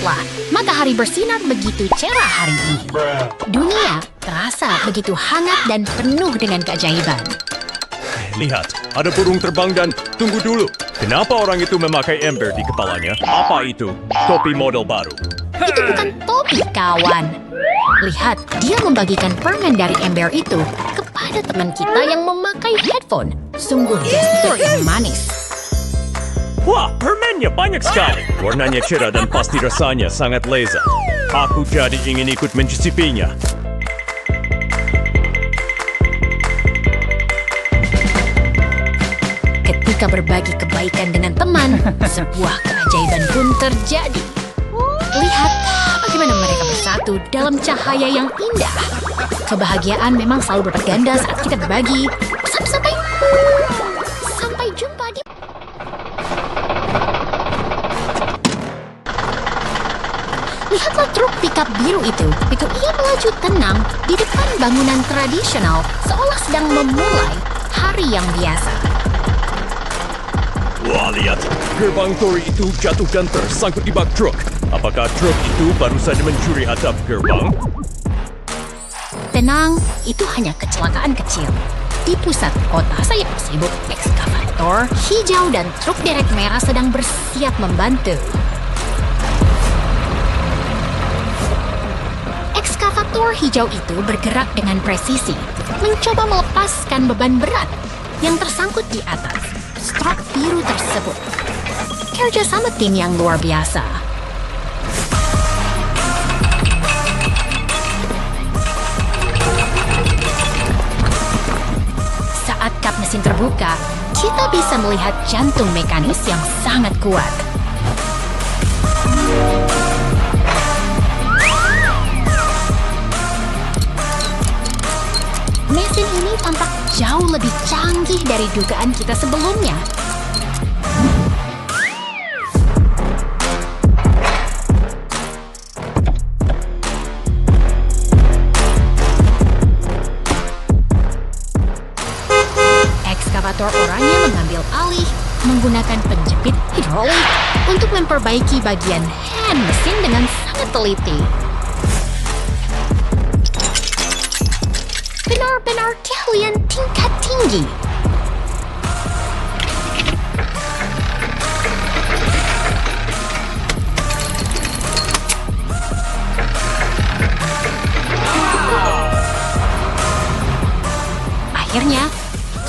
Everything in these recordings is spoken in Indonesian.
Lihatlah, matahari bersinar begitu cerah hari ini. Dunia terasa begitu hangat dan penuh dengan keajaiban. Lihat, ada burung terbang dan tunggu dulu. Kenapa orang itu memakai ember di kepalanya? Apa itu? Topi model baru. Itu bukan topi, kawan. Lihat, dia membagikan permen dari ember itu kepada teman kita yang memakai headphone. Sungguh gestur yang manis. Wah, permennya banyak sekali. Warnanya cerah dan pasti rasanya sangat lezat. Aku jadi ingin ikut mencicipinya. Ketika berbagi kebaikan dengan teman, sebuah keajaiban pun terjadi. Lihat bagaimana mereka bersatu dalam cahaya yang indah. Kebahagiaan memang selalu berlipat ganda saat kita berbagi. Sampai jumpa di... Lihatlah truk pickup biru itu. Ia melaju tenang di depan bangunan tradisional seolah sedang memulai hari yang biasa. Wah, lihat. Gerbang tori itu jatuh dan tersangkut di bak truk. Apakah truk itu baru saja mencuri atap gerbang? Tenang, itu hanya kecelakaan kecil. Di pusat kota saya sibuk ekskavator hijau dan truk derek merah sedang bersiap membantu. Ekskavator hijau itu bergerak dengan presisi, mencoba melepaskan beban berat yang tersangkut di atas truk biru tersebut. Kerja sama tim yang luar biasa. Saat kap mesin terbuka, kita bisa melihat jantung mekanis yang sangat kuat. Mesin ini tampak jauh lebih canggih dari dugaan kita sebelumnya. Ekskavator oranye mengambil alih menggunakan penjepit hidrolik untuk memperbaiki bagian hand mesin dengan sangat teliti. Benar-benar keahlian tingkat tinggi. Akhirnya,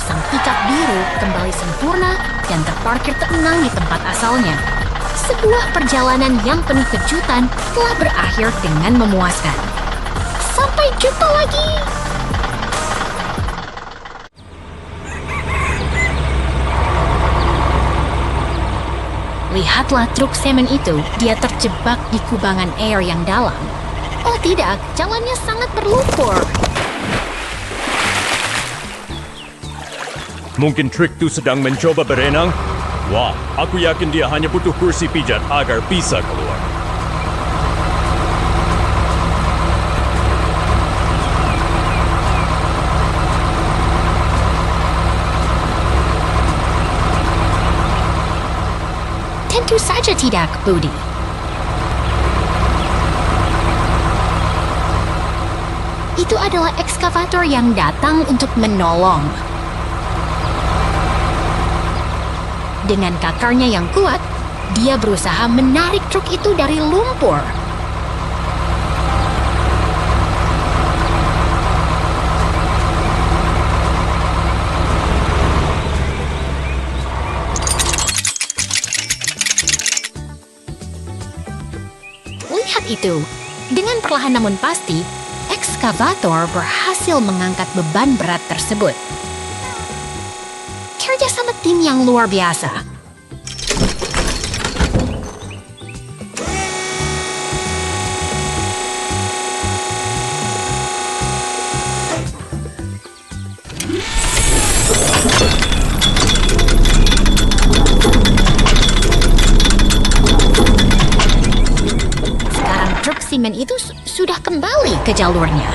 sang pickup biru kembali sempurna dan terparkir tenang di tempat asalnya. Sebuah perjalanan yang penuh kejutan telah berakhir dengan memuaskan. Sampai jumpa lagi! Lihatlah truk semen itu, dia terjebak di kubangan air yang dalam. Oh tidak, jalannya sangat berlumpur. Mungkin truk itu sedang mencoba berenang? Wah, aku yakin dia hanya butuh kursi pijat agar bisa keluar. Tentu saja tidak, Budi. Itu adalah ekskavator yang datang untuk menolong. Dengan kakarnya yang kuat, dia berusaha menarik truk itu dari lumpur. Lihat itu, dengan perlahan namun pasti, ekskavator berhasil mengangkat beban berat tersebut. Kerja sama tim yang luar biasa. Sekarang truk semen itu sudah kembali ke jalurnya.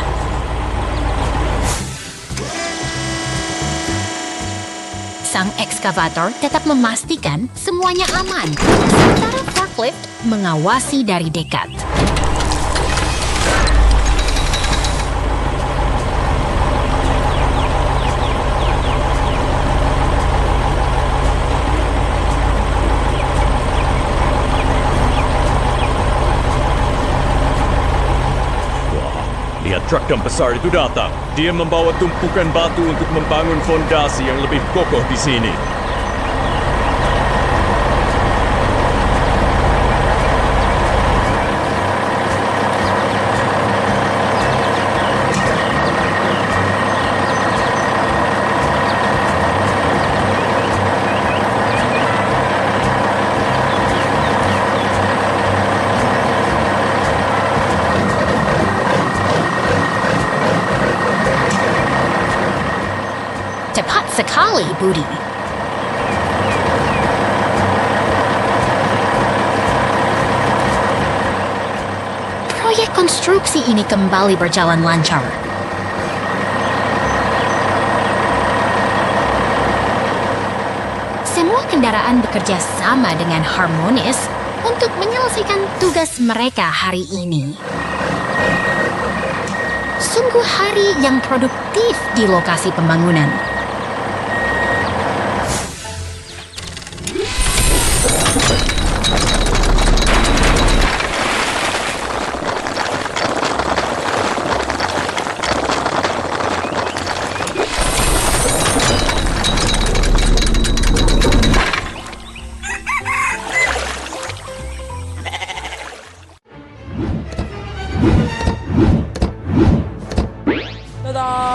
Sang ekskavator tetap memastikan semuanya aman, sementara forklift mengawasi dari dekat. Lihat truk dump besar itu datang. Dia membawa tumpukan batu untuk membangun fondasi yang lebih kokoh di sini. Cepat sekali, Budi. Proyek konstruksi ini kembali berjalan lancar. Semua kendaraan bekerja sama dengan harmonis untuk menyelesaikan tugas mereka hari ini. Sungguh hari yang produktif di lokasi pembangunan.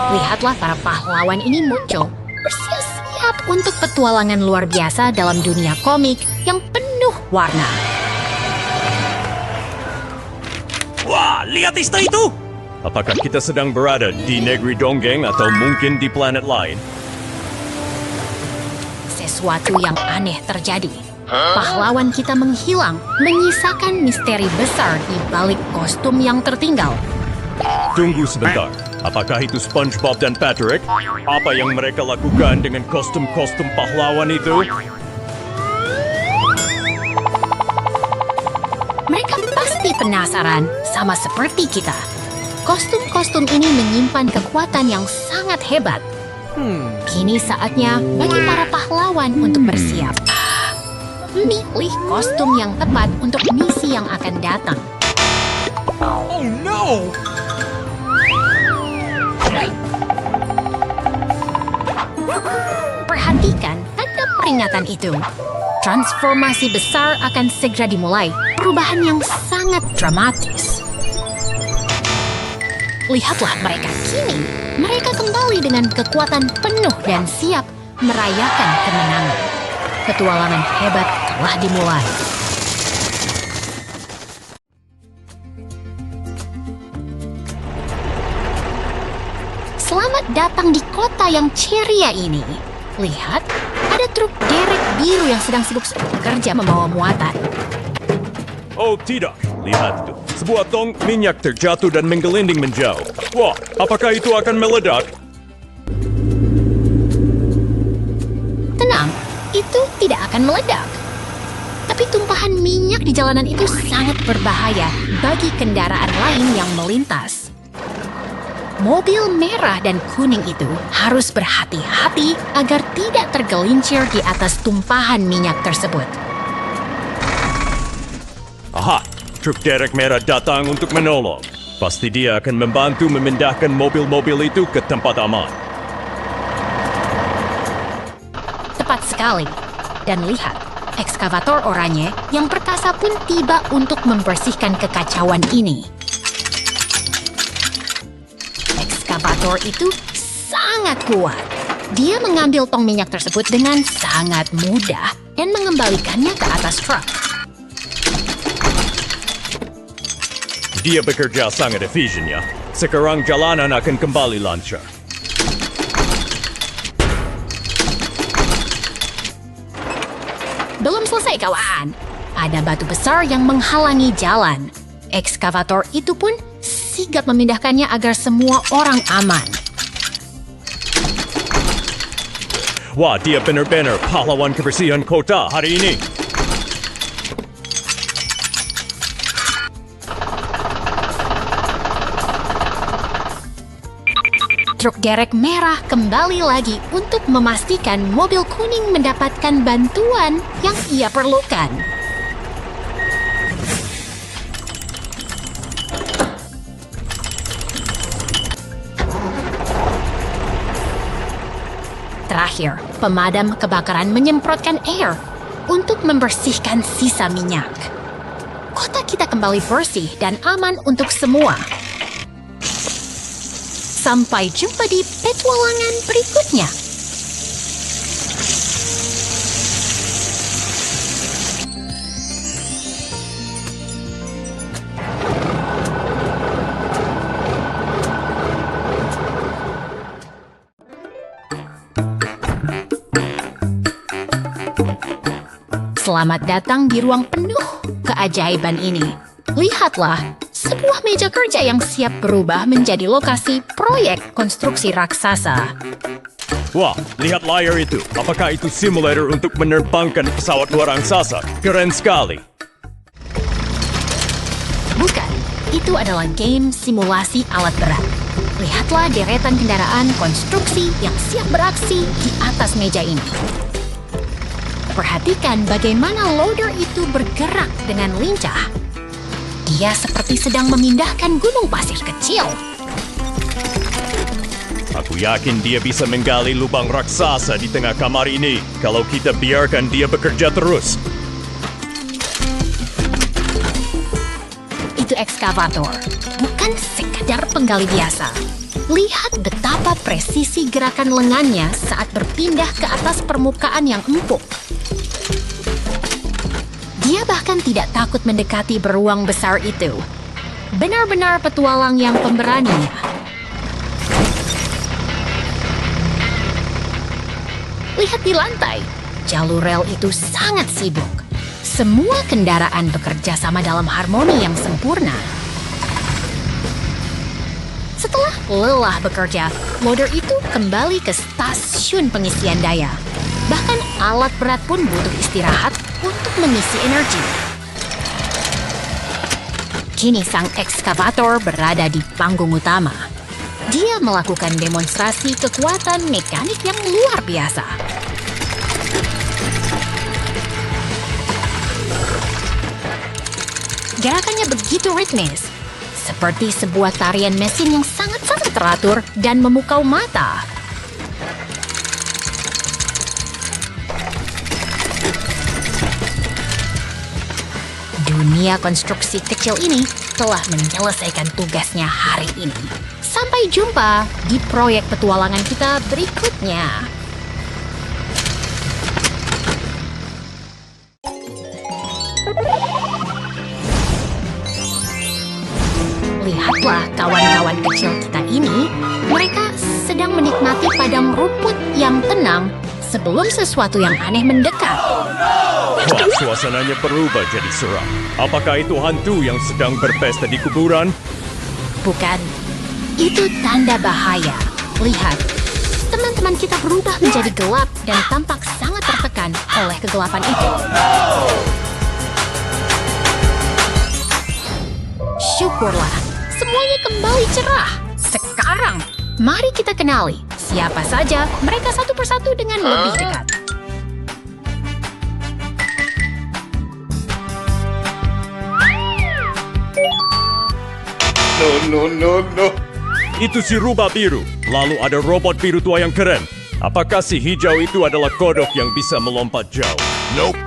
Lihatlah para pahlawan ini muncul, bersiap-siap untuk petualangan luar biasa dalam dunia komik yang penuh warna. Wah, lihat istana itu! Apakah kita sedang berada di negeri dongeng atau mungkin di planet lain? Sesuatu yang aneh terjadi. Pahlawan kita menghilang, menyisakan misteri besar di balik kostum yang tertinggal. Tunggu sebentar. Apakah itu SpongeBob dan Patrick? Apa yang mereka lakukan dengan kostum-kostum pahlawan itu? Mereka pasti penasaran, sama seperti kita. Kostum-kostum ini menyimpan kekuatan yang sangat hebat. Kini saatnya bagi para pahlawan untuk bersiap. Milih kostum yang tepat untuk misi yang akan datang. Oh no! Perhatikan tanda peringatan itu. Transformasi besar akan segera dimulai. Perubahan yang sangat dramatis. Lihatlah mereka kini. Mereka kembali dengan kekuatan penuh dan siap merayakan kemenangan. Petualangan hebat telah dimulai. Selamat datang di kota yang ceria ini. Lihat, ada truk derek biru yang sedang sibuk bekerja membawa muatan. Oh tidak, lihat itu. Sebuah tong minyak terjatuh dan menggelinding menjauh. Wah, apakah itu akan meledak? Tenang, itu tidak akan meledak. Tapi tumpahan minyak di jalanan itu sangat berbahaya bagi kendaraan lain yang melintas. Mobil merah dan kuning itu harus berhati-hati agar tidak tergelincir di atas tumpahan minyak tersebut. Aha, truk derek merah datang untuk menolong. Pasti dia akan membantu memindahkan mobil-mobil itu ke tempat aman. Tepat sekali. Dan lihat, ekskavator oranye yang perkasa pun tiba untuk membersihkan kekacauan ini. Ekskavator itu sangat kuat. Dia mengambil tong minyak tersebut dengan sangat mudah dan mengembalikannya ke atas truk. Dia bekerja sangat efisien ya. Sekarang jalanan akan kembali lancar. Belum selesai kawan. Ada batu besar yang menghalangi jalan. Ekskavator itu pun sigap memindahkannya agar semua orang aman. Wah, dia benar-benar pahlawan kebersihan kota hari ini. Truk derek merah kembali lagi untuk memastikan mobil kuning mendapatkan bantuan yang ia perlukan. Terakhir, pemadam kebakaran menyemprotkan air untuk membersihkan sisa minyak. Kota kita kembali bersih dan aman untuk semua. Sampai jumpa di petualangan berikutnya. Selamat datang di ruang penuh keajaiban ini. Lihatlah, sebuah meja kerja yang siap berubah menjadi lokasi proyek konstruksi raksasa. Wah, lihat layar itu. Apakah itu simulator untuk menerbangkan pesawat luar angkasa? Keren sekali. Bukan, itu adalah game simulasi alat berat. Lihatlah deretan kendaraan konstruksi yang siap beraksi di atas meja ini. Perhatikan bagaimana loader itu bergerak dengan lincah. Dia seperti sedang memindahkan gunung pasir kecil. Aku yakin dia bisa menggali lubang raksasa di tengah kamar ini kalau kita biarkan dia bekerja terus. Itu ekskavator, bukan sekadar penggali biasa. Lihat betapa presisi gerakan lengannya saat berpindah ke atas permukaan yang empuk. Dia bahkan tidak takut mendekati beruang besar itu. Benar-benar petualang yang pemberaninya. Lihat di lantai, jalur rel itu sangat sibuk. Semua kendaraan bekerja sama dalam harmoni yang sempurna. Setelah lelah bekerja, loader itu kembali ke stasiun pengisian daya. Bahkan alat berat pun butuh istirahat untuk mengisi energi. Kini sang ekskavator berada di panggung utama. Dia melakukan demonstrasi kekuatan mekanik yang luar biasa. Gerakannya begitu ritmis, seperti sebuah tarian mesin yang sangat-sangat teratur dan memukau mata. Dunia konstruksi kecil ini telah menyelesaikan tugasnya hari ini. Sampai jumpa di proyek petualangan kita berikutnya. Lihatlah kawan-kawan kecil kita ini, mereka sedang menikmati padang rumput yang tenang sebelum sesuatu yang aneh mendekat. Wah, suasananya berubah jadi seram. Apakah itu hantu yang sedang berpesta di kuburan? Bukan, itu tanda bahaya. Lihat, teman-teman kita berubah menjadi gelap dan tampak sangat tertekan oleh kegelapan itu. Syukurlah, semuanya kembali cerah. Sekarang, mari kita kenali siapa saja mereka satu persatu dengan lebih dekat. No. Itu si rubah biru. Lalu ada robot biru tua yang keren. Apakah si hijau itu adalah kodok yang bisa melompat jauh? Nope.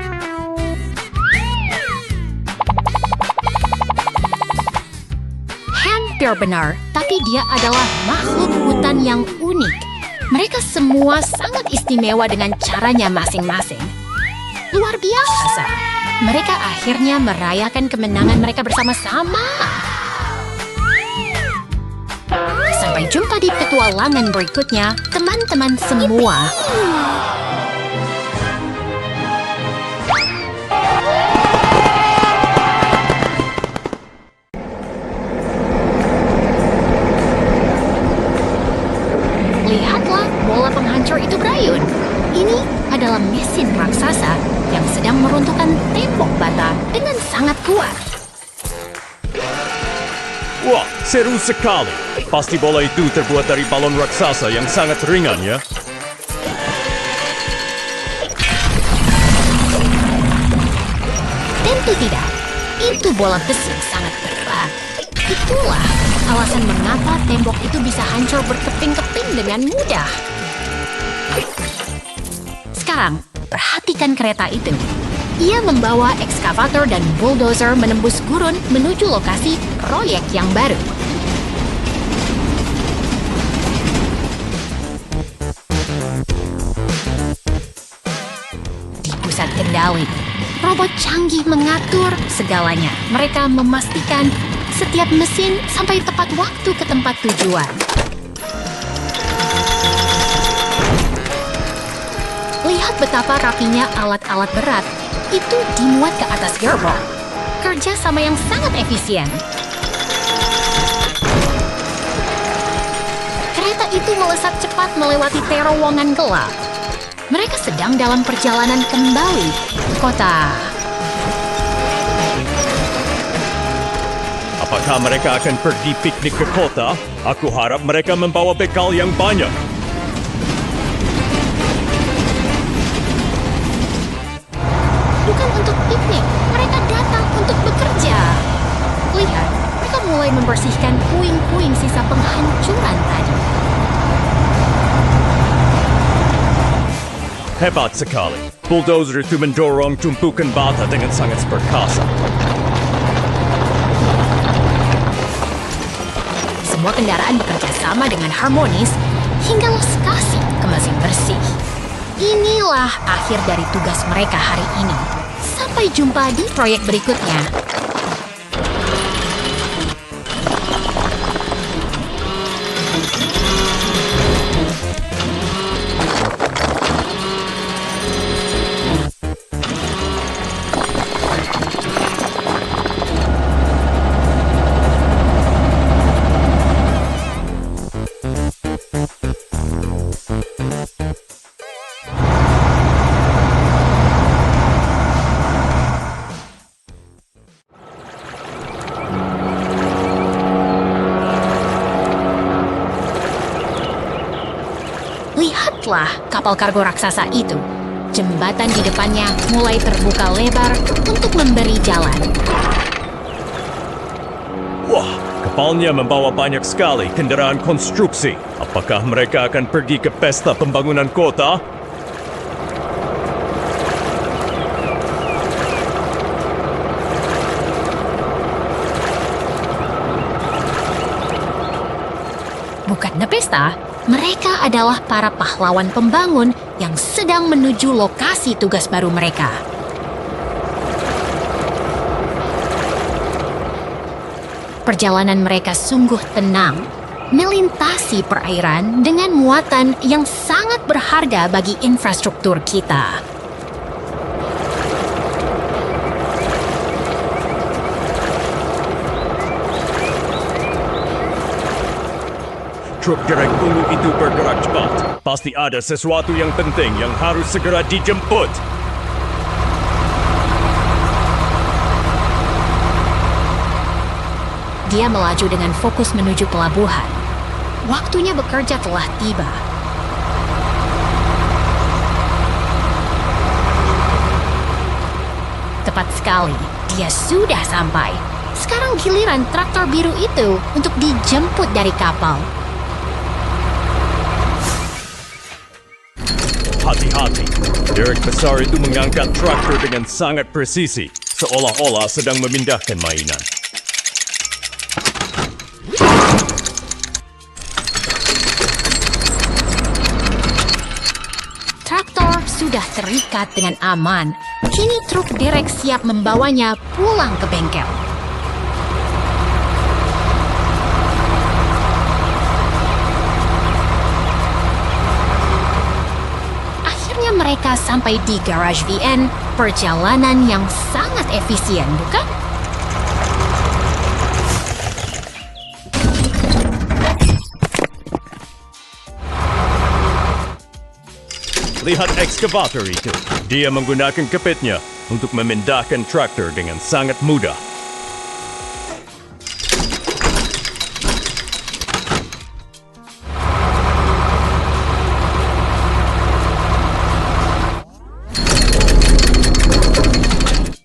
Hampir benar, tapi dia adalah makhluk hutan yang unik. Mereka semua sangat istimewa dengan caranya masing-masing. Luar biasa. Mereka akhirnya merayakan kemenangan mereka bersama-sama. Sampai jumpa di petualangan berikutnya, teman-teman semua. Lihatlah bola penghancur itu berayun. Ini meruntuhkan tembok bata dengan sangat kuat. Wah, seru sekali. Pasti bola itu terbuat dari balon raksasa yang sangat ringan ya. Tentu tidak. Itu bola besi yang sangat berat. Itulah alasan mengapa tembok itu bisa hancur berkeping-keping dengan mudah. Sekarang, perhatikan kereta itu. Ia membawa ekskavator dan bulldozer menembus gurun menuju lokasi proyek yang baru. Di pusat kendali, robot canggih mengatur segalanya. Mereka memastikan setiap mesin sampai tepat waktu ke tempat tujuan. Lihat betapa rapinya alat-alat berat itu dimuat ke atas gerbong. Kerja sama yang sangat efisien. Kereta itu melesat cepat melewati terowongan gelap. Mereka sedang dalam perjalanan kembali ke kota. Apakah mereka akan pergi piknik ke kota? Aku harap mereka membawa bekal yang banyak. Bukan untuk piknik, mereka datang untuk bekerja. Lihat, mereka mulai membersihkan puing-puing sisa penghancuran tadi. Hebat sekali. Bulldozer itu mendorong tumpukan bata dengan sangat perkasa. Semua kendaraan bekerja sama dengan harmonis hingga lokasi ke mesin bersih. Inilah akhir dari tugas mereka hari ini. Sampai jumpa di proyek berikutnya. Lihatlah kapal kargo raksasa itu. Jembatan di depannya mulai terbuka lebar untuk memberi jalan. Wah, kapalnya membawa banyak sekali kendaraan konstruksi. Apakah mereka akan pergi ke pesta pembangunan kota? Bukannya pesta, mereka adalah para pahlawan pembangun yang sedang menuju lokasi tugas baru mereka. Perjalanan mereka sungguh tenang, melintasi perairan dengan muatan yang sangat berharga bagi infrastruktur kita. Truk derek ungu itu bergerak cepat. Pasti ada sesuatu yang penting yang harus segera dijemput. Dia melaju dengan fokus menuju pelabuhan. Waktunya bekerja telah tiba. Tepat sekali, dia sudah sampai. Sekarang giliran traktor biru itu untuk dijemput dari kapal. Hati-hati, derek besar itu mengangkat traktor dengan sangat presisi, seolah-olah sedang memindahkan mainan. Traktor sudah terikat dengan aman. Kini truk derek siap membawanya pulang ke bengkel. Mereka sampai di garage VN, perjalanan yang sangat efisien, bukan? Lihat ekskavator itu. Dia menggunakan kepitnya. untuk memindahkan traktor dengan sangat mudah.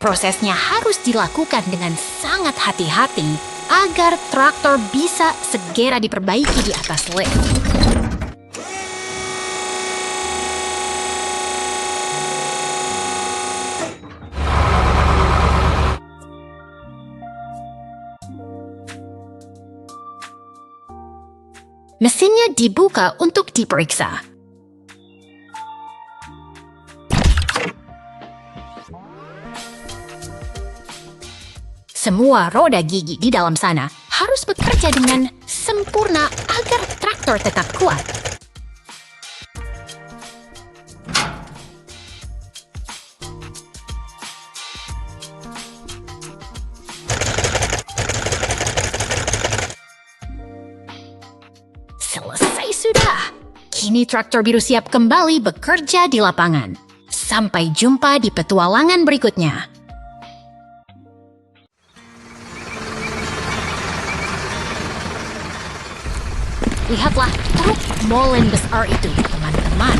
Prosesnya harus dilakukan dengan sangat hati-hati agar traktor bisa segera diperbaiki di atas lift. Mesinnya dibuka untuk diperiksa. Semua roda gigi di dalam sana harus bekerja dengan sempurna agar traktor tetap kuat. Selesai sudah. Kini traktor biru siap kembali bekerja di lapangan. Sampai jumpa di petualangan berikutnya. Lihatlah truk molen besar itu, teman-teman.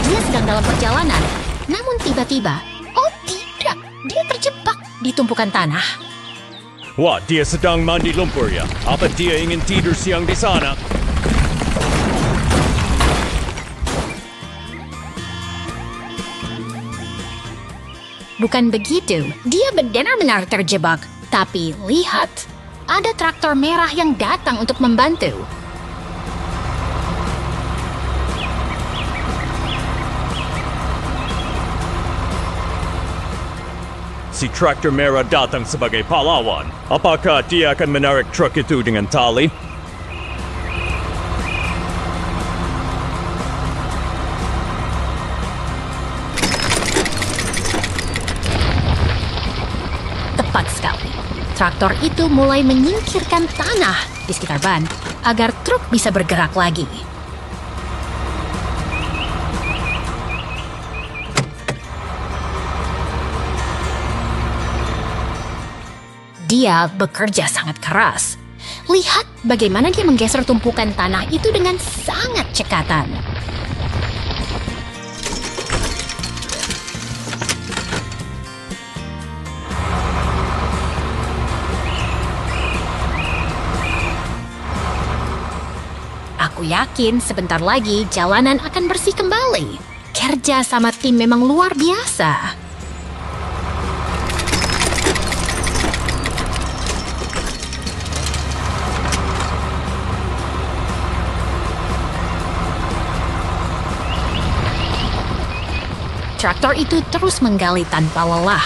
Dia sedang dalam perjalanan. Namun tiba-tiba, oh tidak, dia terjebak di tumpukan tanah. Wah, dia sedang mandi lumpur ya. Apa dia ingin tidur siang di sana? Bukan begitu, dia benar-benar terjebak. Tapi lihat, ada traktor merah yang datang untuk membantu. Si traktor merah datang sebagai pahlawan. Apakah dia akan menarik truk itu dengan tali? Tepat sekali. Traktor itu mulai menyingkirkan tanah di sekitar ban agar truk bisa bergerak lagi. Dia bekerja sangat keras. Lihat bagaimana dia menggeser tumpukan tanah itu dengan sangat cekatan. Aku yakin sebentar lagi jalanan akan bersih kembali. Kerja sama tim memang luar biasa. Traktor itu terus menggali tanpa lelah.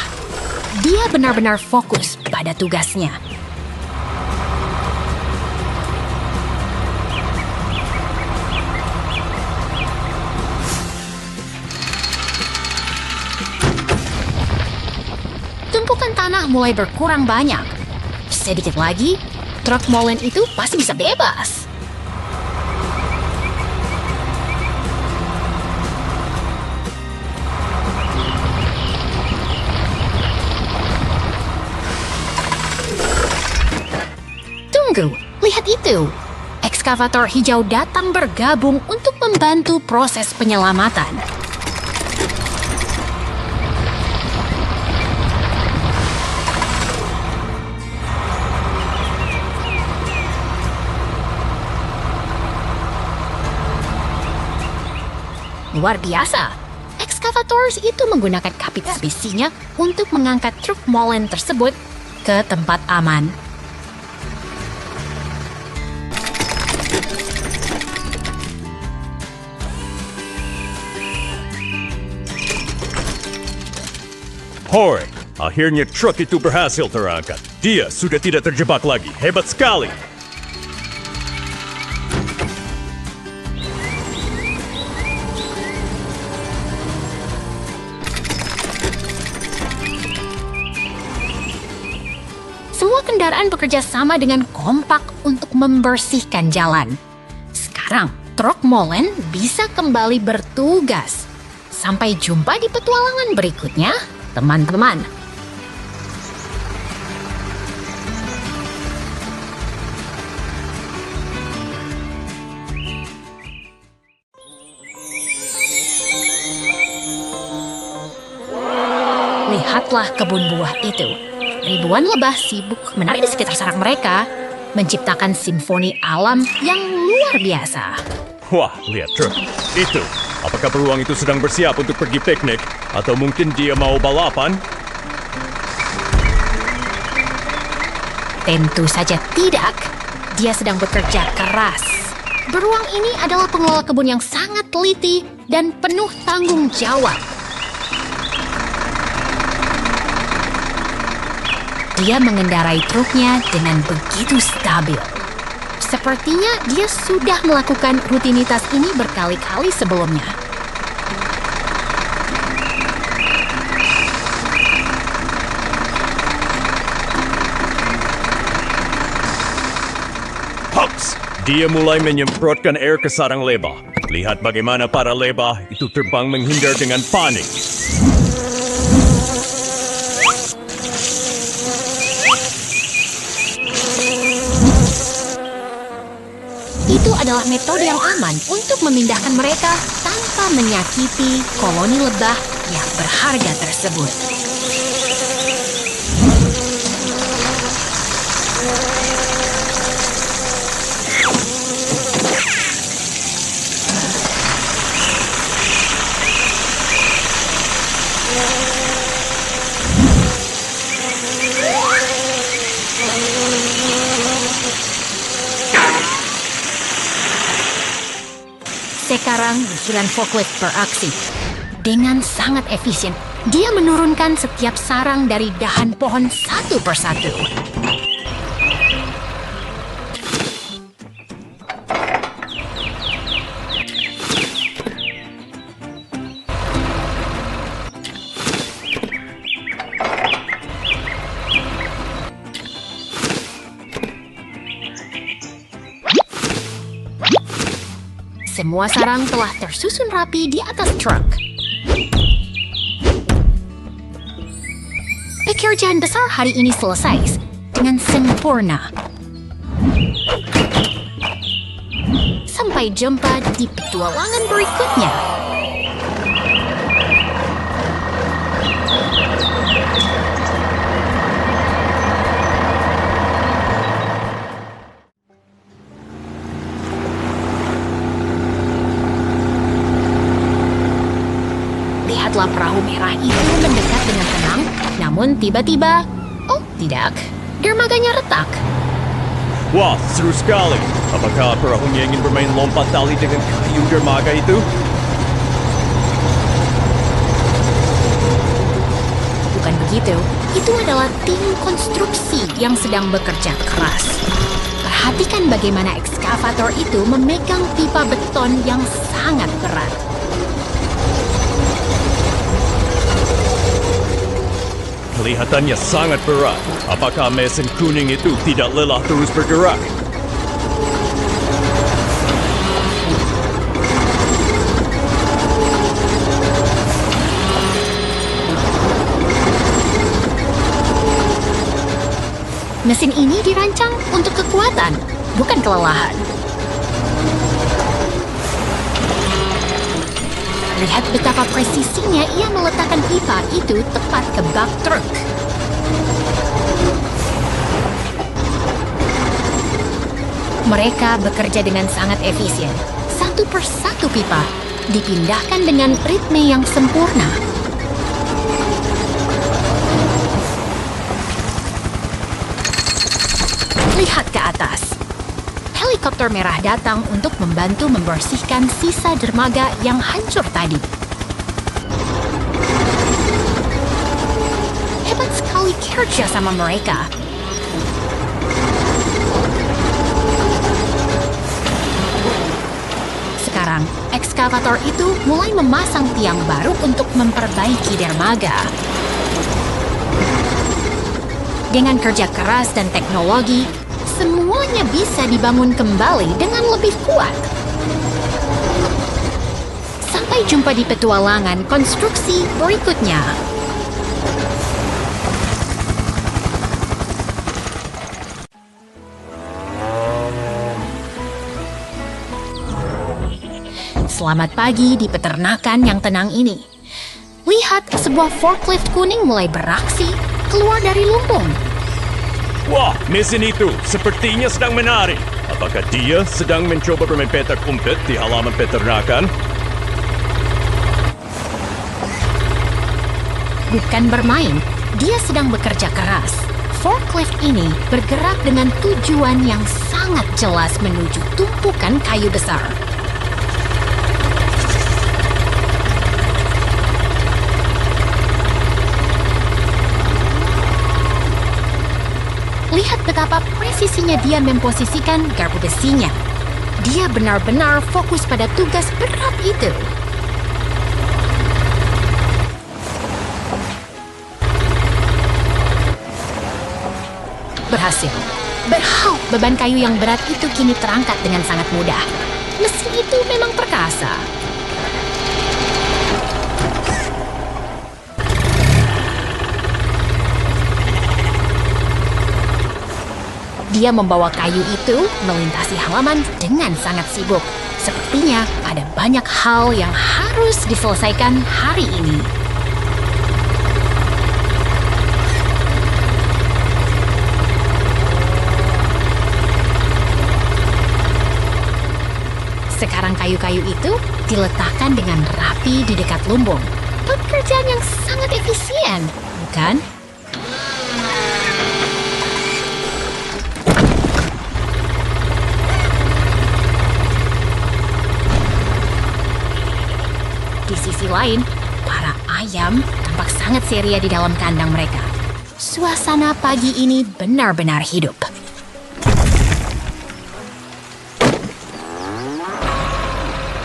Dia benar-benar fokus pada tugasnya. Tumpukan tanah mulai berkurang banyak. Sedikit lagi, truk molen itu pasti bisa bebas. Tunggu, lihat itu. Ekskavator hijau datang bergabung untuk membantu proses penyelamatan. Luar biasa. Ekskavator itu menggunakan kapit besinya untuk mengangkat truk molen tersebut ke tempat aman. Hore, akhirnya truk itu berhasil terangkat. Dia sudah tidak terjebak lagi. Hebat sekali. Semua kendaraan bekerja sama dengan kompak untuk membersihkan jalan. Sekarang, truk molen bisa kembali bertugas. Sampai jumpa di petualangan berikutnya. teman-teman. Lihatlah kebun buah itu. Ribuan lebah sibuk menari di sekitar sarang mereka, menciptakan simfoni alam yang luar biasa. Wah, lihat truk. Itu. Apakah beruang itu sedang bersiap untuk pergi piknik? Atau mungkin dia mau balapan? Tentu saja tidak. Dia sedang bekerja keras. Beruang ini adalah pengelola kebun yang sangat teliti dan penuh tanggung jawab. Dia mengendarai truknya dengan begitu stabil. Sepertinya dia sudah melakukan rutinitas ini berkali-kali sebelumnya. Hops! Dia mulai menyemprotkan air ke sarang lebah. Lihat bagaimana para lebah itu terbang menghindar dengan panik. Itu adalah metode yang aman untuk memindahkan mereka tanpa menyakiti koloni lebah yang berharga tersebut. Sekarang mesin forklift beraksi. Dengan sangat efisien, dia menurunkan setiap sarang dari dahan pohon satu persatu. Semua sarang telah tersusun rapi di atas truk. Pekerjaan besar hari ini selesai dengan sempurna. Sampai jumpa di petualangan berikutnya. Lihatlah perahu merah itu mendekat dengan tenang, namun tiba-tiba, oh tidak, dermaganya retak. Wah, seru sekali. Apakah perahunya ingin bermain lompat tali dengan kayu dermaga itu? Bukan begitu, itu adalah tim konstruksi yang sedang bekerja keras. Perhatikan bagaimana ekskavator itu memegang pipa beton yang sangat berat. Kelihatannya sangat berat. Apakah mesin kuning itu tidak lelah terus bergerak? Mesin ini dirancang untuk kekuatan, bukan kelelahan. Lihat betapa presisinya ia meletakkan pipa itu tepat ke bak truk. Mereka bekerja dengan sangat efisien. Satu persatu pipa dipindahkan dengan ritme yang sempurna. Lihat ke atas. Helikopter merah datang untuk membantu membersihkan sisa dermaga yang hancur tadi. Hebat sekali kerja sama mereka. Sekarang, ekskavator itu mulai memasang tiang baru untuk memperbaiki dermaga. Dengan kerja keras dan teknologi, semuanya bisa dibangun kembali dengan lebih kuat. Sampai jumpa di petualangan konstruksi berikutnya. Selamat pagi di peternakan yang tenang ini. Lihat, sebuah forklift kuning mulai beraksi keluar dari lumbung. Wah, mesin itu sepertinya sedang menari. Apakah dia sedang mencoba bermain petak umpet di halaman peternakan? Bukan bermain, dia sedang bekerja keras. Forklift ini bergerak dengan tujuan yang sangat jelas menuju tumpukan kayu besar. Lihat betapa presisinya dia memposisikan garpu besinya. Dia benar-benar fokus pada tugas berat itu. Berhasil. Beban kayu yang berat itu kini terangkat dengan sangat mudah. Mesin itu memang perkasa. Dia membawa kayu itu melintasi halaman dengan sangat sibuk. Sepertinya ada banyak hal yang harus diselesaikan hari ini. Sekarang kayu-kayu itu diletakkan dengan rapi di dekat lumbung. Pekerjaan yang sangat efisien, bukan? Di sisi lain, para ayam tampak sangat ceria di dalam kandang mereka. Suasana pagi ini benar-benar hidup.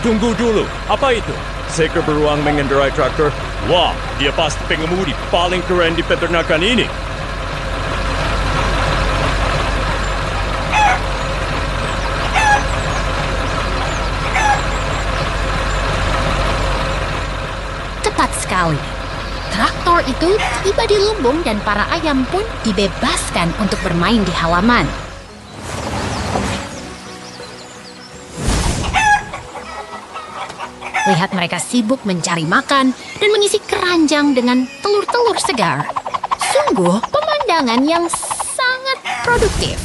Tunggu dulu, apa itu? Seker beruang mengendarai traktor? Wah, dia pasti pengemudi paling keren di peternakan ini. Tepat sekali. Traktor itu tiba di lumbung dan para ayam pun dibebaskan untuk bermain di halaman. Lihat mereka sibuk mencari makan dan mengisi keranjang dengan telur-telur segar. Sungguh pemandangan yang sangat produktif.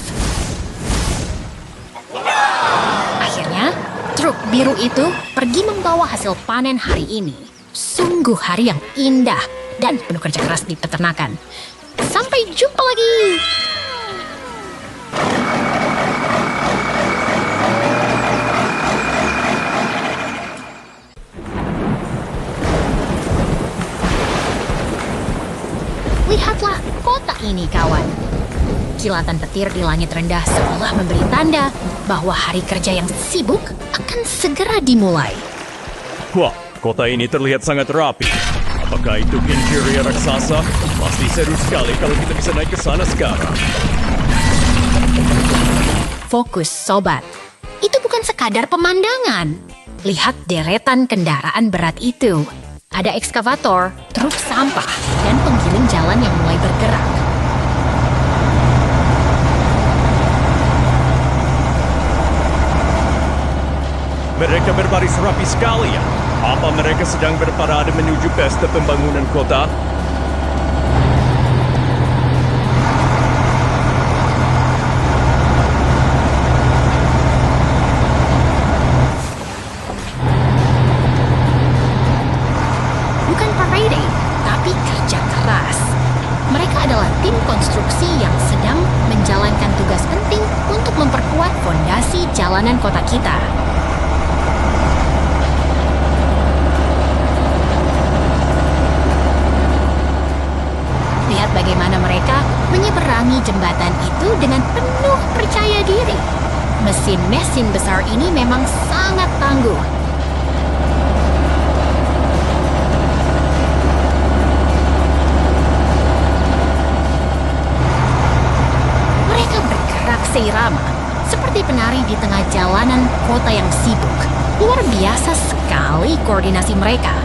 Akhirnya, truk biru itu pergi membawa hasil panen hari ini. Sungguh hari yang indah dan penuh kerja keras di peternakan. Sampai jumpa lagi! Lihatlah kota ini, kawan. Kilatan petir di langit rendah seolah memberi tanda bahwa hari kerja yang sibuk akan segera dimulai. Wah, kota ini terlihat sangat rapi. Apakah itu interior raksasa? Pasti seru sekali kalau kita bisa naik ke sana sekarang. Fokus, sobat. Itu bukan sekadar pemandangan. Lihat deretan kendaraan berat itu. Ada ekskavator, truk sampah, dan penggiling jalan yang mulai bergerak. Mereka berbaris rapi sekali ya. Apa mereka sedang berparade menuju pesta pembangunan kota? Bukan parade, tapi kerja keras. Mereka adalah tim konstruksi yang sedang menjalankan tugas penting untuk memperkuat fondasi jalanan kota kita. Lihat bagaimana mereka menyeberangi jembatan itu dengan penuh percaya diri. Mesin-mesin besar ini memang sangat tangguh. Mereka bergerak seirama, seperti penari di tengah jalanan kota yang sibuk. Luar biasa sekali koordinasi mereka.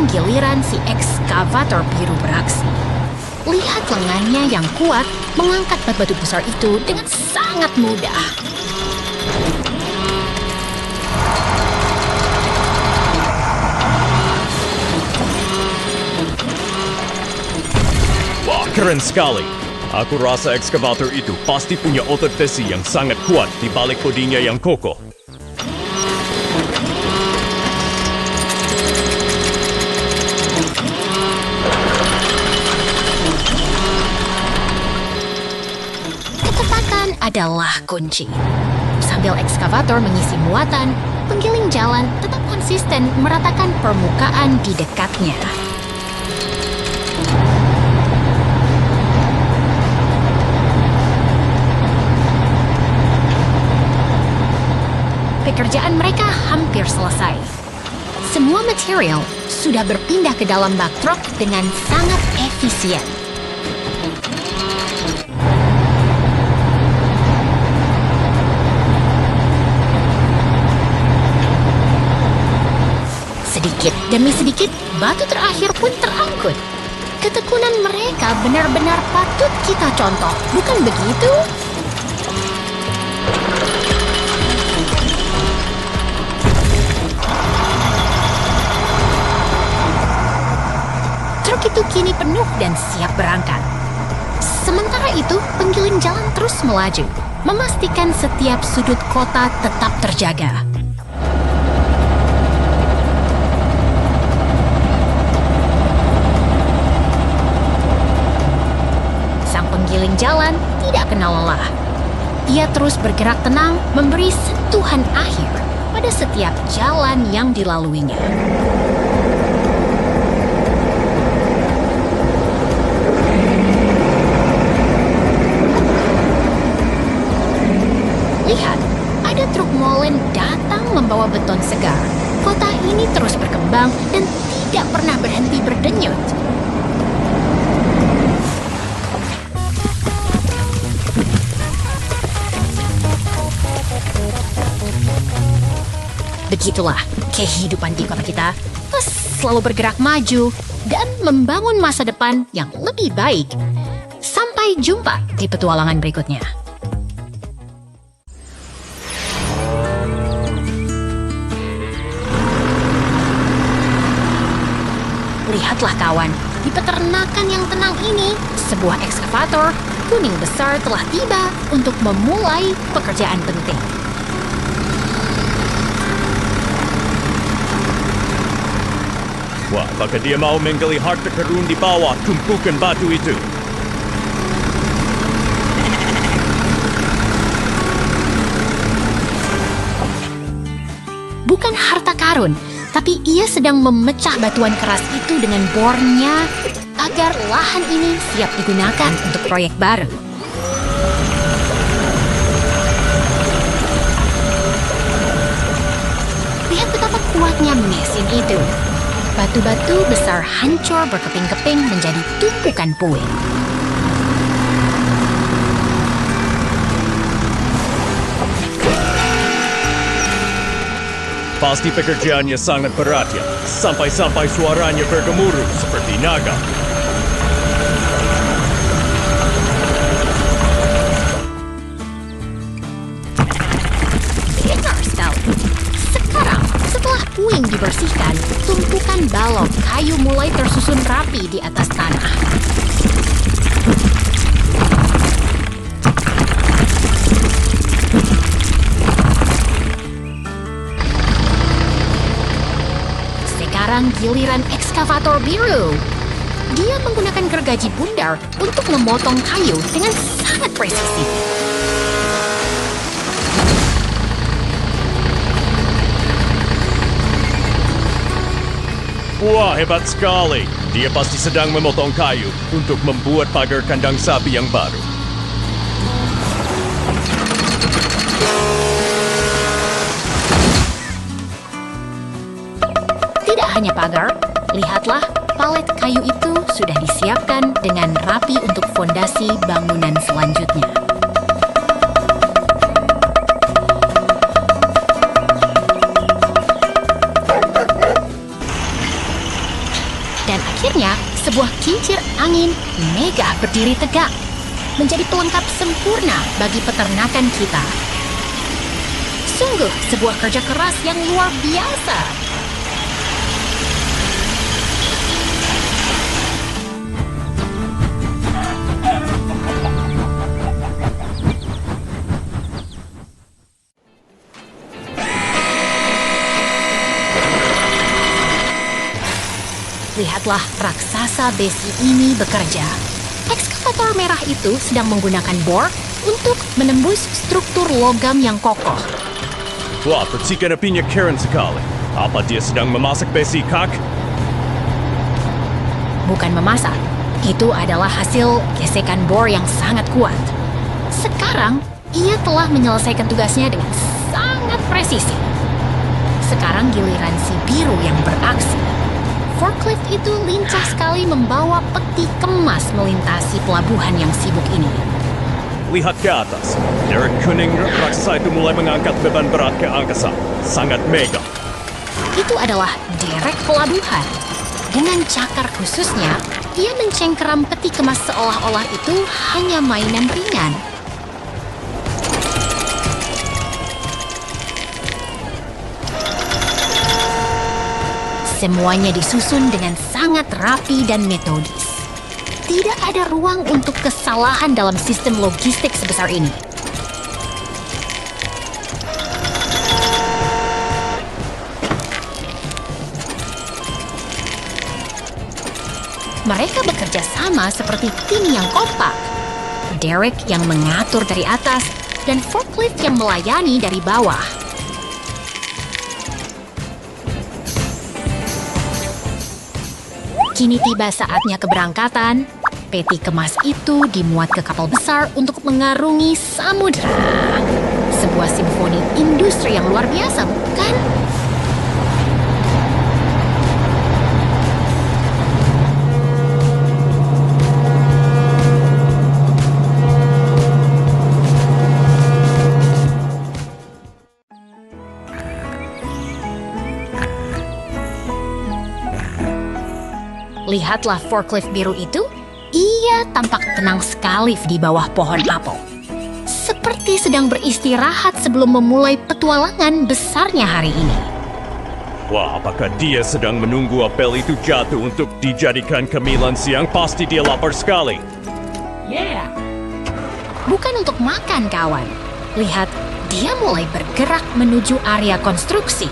Giliran si ekskavator ekskavator biru beraksi. Lihat lengannya yang kuat mengangkat batu-batu besar itu dengan sangat mudah. Wah, keren sekali. Aku rasa ekskavator itu pasti punya otot besi yang sangat kuat di balik bodinya yang kokoh. Kecepatan adalah kunci. Sambil ekskavator mengisi muatan, penggiling jalan tetap konsisten meratakan permukaan di dekatnya. Pekerjaan mereka hampir selesai. Semua material sudah berpindah ke dalam bak truk dengan sangat efisien. Sedikit demi sedikit, batu terakhir pun terangkut. Ketekunan mereka benar-benar patut kita contoh, bukan begitu? Truk itu kini penuh dan siap berangkat. Sementara itu, penggiling jalan terus melaju, memastikan setiap sudut kota tetap terjaga. Sang penggiling jalan tidak kenal lelah. Ia terus bergerak tenang, memberi sentuhan akhir pada setiap jalan yang dilaluinya. Lihat, ada truk molen datang membawa beton segar. Kota ini terus berkembang dan tidak pernah berhenti berdenyut. Begitulah kehidupan di kota kita, selalu bergerak maju dan membangun masa depan yang lebih baik. Sampai jumpa di petualangan berikutnya. Lihatlah kawan, di peternakan yang tenang ini, sebuah ekskavator kuning besar telah tiba untuk memulai pekerjaan penting. Wah, apakah dia mau menggali harta karun di bawah tumpukan batu itu? Bukan harta karun, tapi ia sedang memecah batuan keras itu dengan bornya agar lahan ini siap digunakan untuk proyek baru. Lihat betapa kuatnya mesin itu. Batu-batu besar hancur berkeping-keping menjadi tumpukan puing. Pasti pekerjaannya sangat berat ya, sampai-sampai suaranya bergemuruh seperti naga. Benar sekali. Sekarang, setelah puing dibersihkan, tumpukan balok kayu mulai tersusun rapi di atas tanah. Sekarang giliran ekskavator biru. Dia menggunakan gergaji bundar untuk memotong kayu dengan sangat presisi. Wah, hebat sekali. Dia pasti sedang memotong kayu untuk membuat pagar kandang sapi yang baru. Tidak hanya pagar, lihatlah palet kayu itu sudah disiapkan dengan rapi untuk fondasi bangunan selanjutnya. Dan akhirnya, angin, Mega berdiri tegak, menjadi pelengkap sempurna bagi peternakan kita. Sungguh sebuah kerja keras yang luar biasa. Lihatlah raksasa besi ini bekerja. Ekskavator merah itu sedang menggunakan bor untuk menembus struktur logam yang kokoh. Wah, percikan apinya keren sekali. Apa dia sedang memasak besi, Kak? Bukan memasak, itu adalah hasil gesekan bor yang sangat kuat. Sekarang, ia telah menyelesaikan tugasnya dengan sangat presisi. Sekarang giliran si biru yang beraksi. Forklift itu lincah sekali membawa peti kemas melintasi pelabuhan yang sibuk ini. Lihat ke atas. Derek kuning raksasa itu mulai mengangkat beban berat ke angkasa. Sangat mega. Itu adalah derek pelabuhan. Dengan cakar khususnya, ia mencengkeram peti kemas seolah-olah itu hanya mainan ringan. Semuanya disusun dengan sangat rapi dan metodis. Tidak ada ruang untuk kesalahan dalam sistem logistik sebesar ini. Mereka bekerja sama seperti tim yang kompak. Derek yang mengatur dari atas dan forklift yang melayani dari bawah. Kini tiba saatnya keberangkatan. Peti kemas itu dimuat ke kapal besar untuk mengarungi samudera. Sebuah simfoni industri yang luar biasa, bukan? Lihatlah forklift biru itu, ia tampak tenang sekali di bawah pohon apel. Seperti sedang beristirahat sebelum memulai petualangan besarnya hari ini. Wah, apakah dia sedang menunggu apel itu jatuh untuk dijadikan cemilan siang? Pasti dia lapar sekali. Bukan untuk makan, kawan. Lihat, dia mulai bergerak menuju area konstruksi.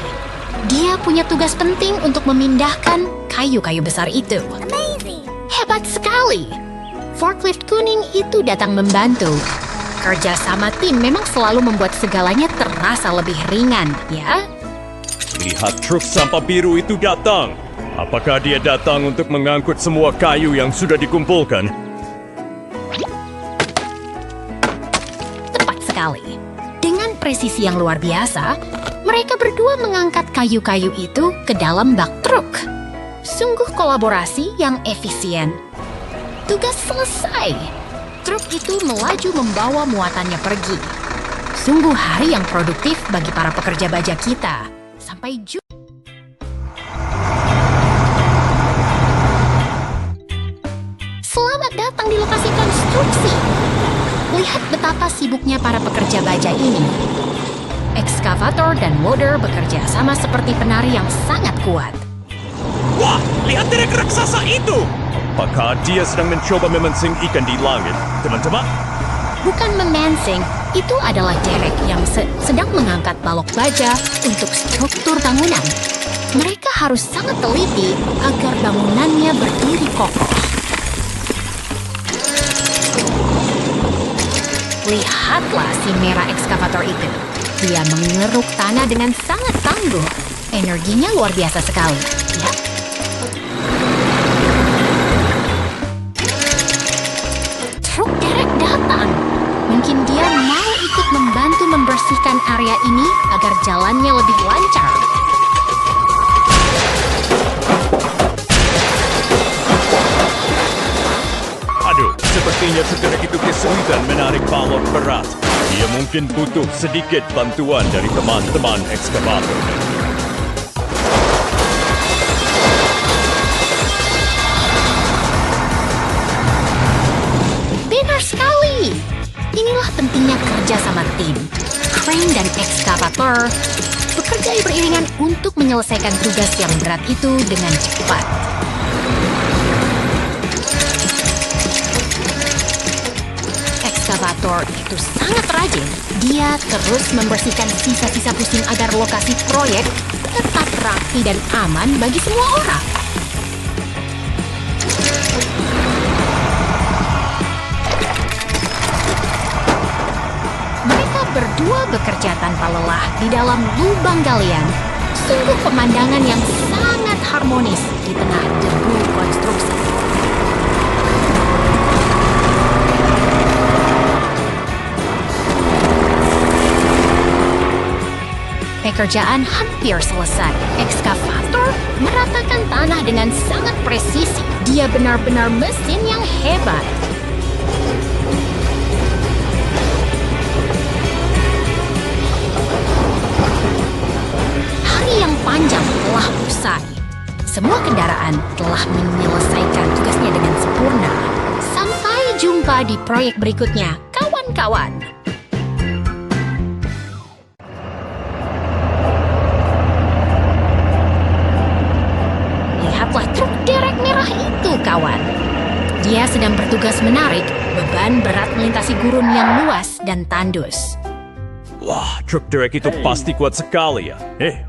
Dia punya tugas penting untuk memindahkan kayu-kayu besar itu. Amazing! Hebat sekali! Forklift kuning itu datang membantu. Kerja sama tim memang selalu membuat segalanya terasa lebih ringan, ya? Lihat truk sampah biru itu datang. Apakah dia datang untuk mengangkut semua kayu yang sudah dikumpulkan? Tepat sekali. Dengan presisi yang luar biasa, mereka berdua mengangkat kayu-kayu itu ke dalam bak truk. Sungguh kolaborasi yang efisien. Tugas selesai. Truk itu melaju membawa muatannya pergi. Sungguh hari yang produktif bagi para pekerja baja kita. Sampai jumpa. Selamat datang di lokasi konstruksi. Lihat betapa sibuknya para pekerja baja ini. Ekskavator dan loader bekerja sama seperti penari yang sangat kuat. Wah, lihat derek raksasa itu! Apakah dia sedang mencoba memancing ikan di langit, teman-teman? Bukan memancing, itu adalah derek yang sedang mengangkat balok baja untuk struktur bangunan. Mereka harus sangat teliti agar bangunannya berdiri kokoh. Lihatlah si merah ekskavator itu. Dia mengeruk tanah dengan sangat tangguh. Energinya luar biasa sekali. Ya. Truk derek datang. Mungkin dia mau ikut membantu membersihkan area ini agar jalannya lebih lancar. Aduh, sepertinya sekarang itu kesulitan menarik balok berat. Dia mungkin butuh sedikit bantuan dari teman-teman ekskavator. pentingnya kerja sama tim. Crane dan ekskavator bekerja beriringan untuk menyelesaikan tugas yang berat itu dengan cepat. Ekskavator itu sangat rajin. Dia terus membersihkan sisa-sisa pusing agar lokasi proyek tetap rapi dan aman bagi semua orang. Mereka berdua bekerja tanpa lelah di dalam lubang galian. Sungguh pemandangan yang sangat harmonis di tengah debu konstruksi. Pekerjaan hampir selesai. Ekskavator meratakan tanah dengan sangat presisi. Dia benar-benar mesin yang hebat. Hari yang panjang telah usai. Semua kendaraan telah menyelesaikan tugasnya dengan sempurna. Sampai jumpa di proyek berikutnya, kawan-kawan. Truk derek merah itu, kawan. Dia sedang bertugas menarik beban berat melintasi gurun yang luas dan tandus. Wah, truk derek itu pasti kuat sekali ya.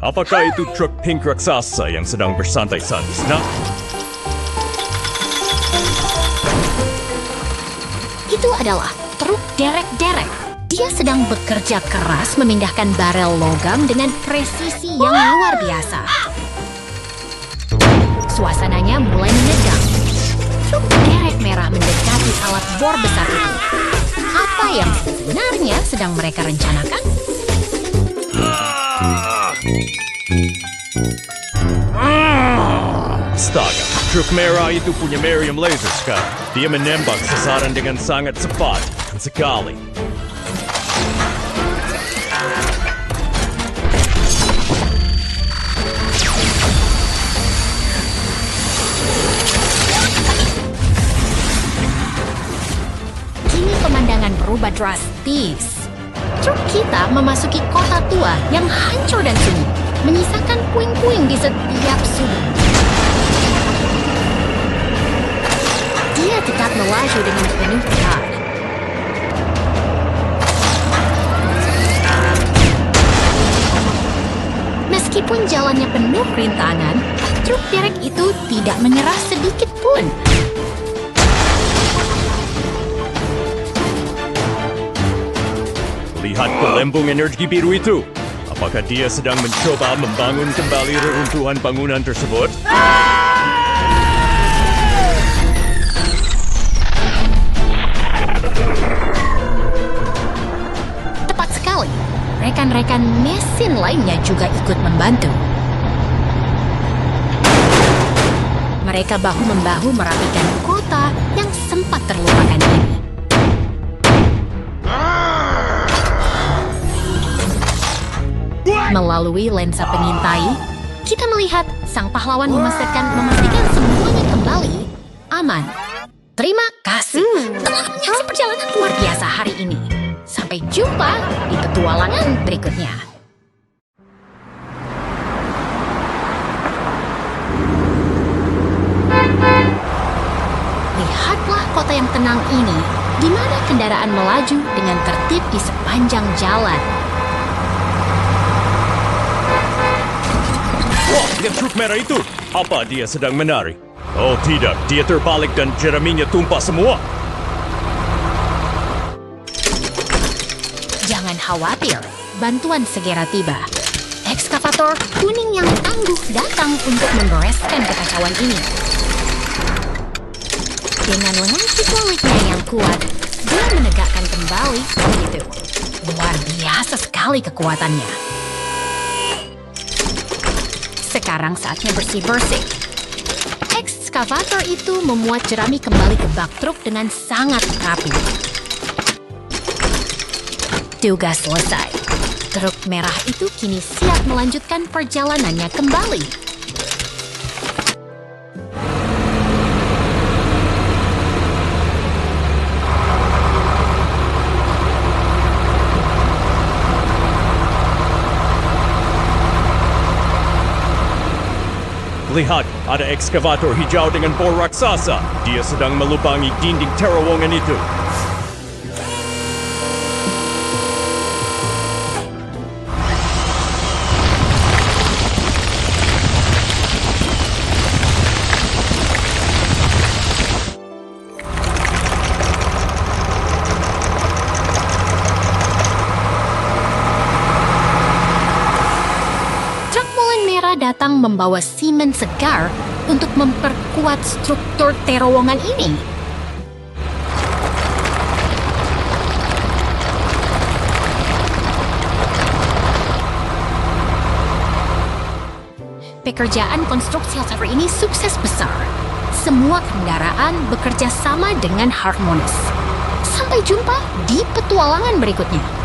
Apakah itu truk pink raksasa yang sedang bersantai-santai? Nah, itu adalah truk derek-derek. Dia sedang bekerja keras memindahkan barel logam dengan presisi yang luar biasa. Suasananya mulai menegang. Truk derek merah mendekati alat bor besar itu. Apa yang sebenarnya sedang mereka rencanakan? astaga, truk merah itu punya meriam laser sekarang. Dia menembak sasaran dengan sangat cepat sekali. Pemandangan berubah drastis. Truk kita memasuki kota tua yang hancur dan sunyi, menyisakan puing-puing di setiap sudut. Dia tetap melaju dengan penuh tekad. Meskipun jalannya penuh rintangan, truk derek itu tidak menyerah sedikit pun. Lihat gelembung energi biru itu. Apakah dia sedang mencoba membangun kembali reruntuhan bangunan tersebut? Tepat sekali. Rekan-rekan mesin lainnya juga ikut membantu. Mereka bahu-membahu merapikan kota yang sempat terlupakan ini. Melalui lensa pengintai, kita melihat sang pahlawan memastikan semuanya kembali aman. Terima kasih telah menyaksikan perjalanan luar biasa hari ini. Sampai jumpa di petualangan berikutnya. Lihatlah kota yang tenang ini, di mana kendaraan melaju dengan tertib di sepanjang jalan. Wah, lihat truk merah itu. Apa dia sedang menari? Oh tidak, dia terbalik dan jeraminya tumpah semua. Jangan khawatir, bantuan segera tiba. Ekskavator kuning yang tangguh datang untuk membereskan kekacauan ini. Dengan lengan hidroliknya yang kuat, dia menegakkan kembali itu. Luar biasa sekali kekuatannya. Sekarang saatnya bersih-bersih. Ekskavator itu memuat jerami kembali ke bak truk dengan sangat rapi. Tugas selesai. Truk merah itu kini siap melanjutkan perjalanannya kembali. Lihat, ada ekskavator hijau dengan bor raksasa. Dia sedang melubangi dinding terowongan itu. Datang membawa semen segar untuk memperkuat struktur terowongan ini. Pekerjaan konstruksi sefer ini sukses besar. Semua kendaraan bekerja sama dengan harmonis. Sampai jumpa di petualangan berikutnya.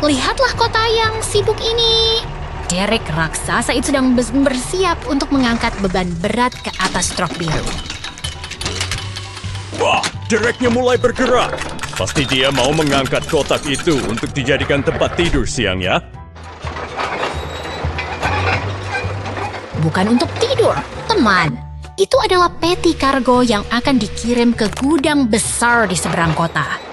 Lihatlah kota yang sibuk ini. Derek raksasa itu sedang bersiap untuk mengangkat beban berat ke atas truk biru. Wah, Dereknya mulai bergerak. Pasti dia mau mengangkat kotak itu untuk dijadikan tempat tidur siang ya. Bukan untuk tidur, teman. Itu adalah peti kargo yang akan dikirim ke gudang besar di seberang kota.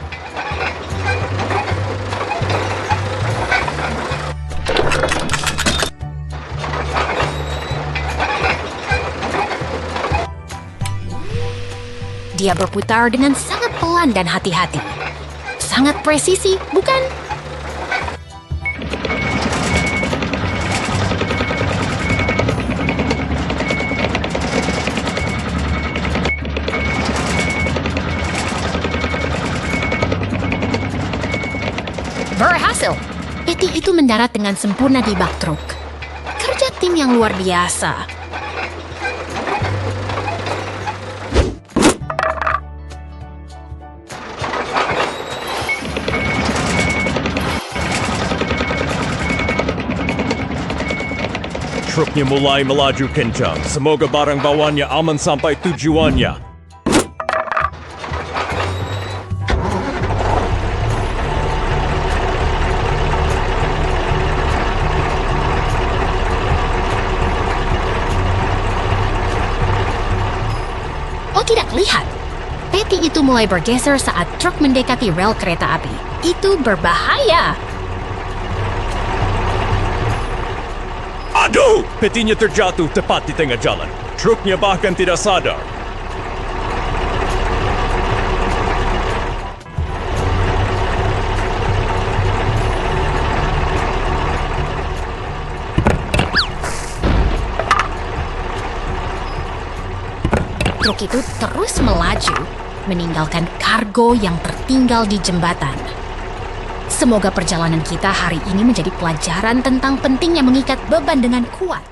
Dia berputar dengan sangat pelan dan hati-hati. Sangat presisi, bukan? Berhasil! Peti itu mendarat dengan sempurna di bak truk. Kerja tim yang luar biasa. Truknya mulai melaju kencang. Semoga barang bawaannya aman sampai tujuannya. Oh tidak, lihat. Peti itu mulai bergeser saat truk mendekati rel kereta api. Itu berbahaya. Aduh! Petinya terjatuh tepat di tengah jalan. Truknya bahkan tidak sadar. Truk itu terus melaju, meninggalkan kargo yang tertinggal di jembatan. Semoga perjalanan kita hari ini menjadi pelajaran tentang pentingnya mengikat beban dengan kuat.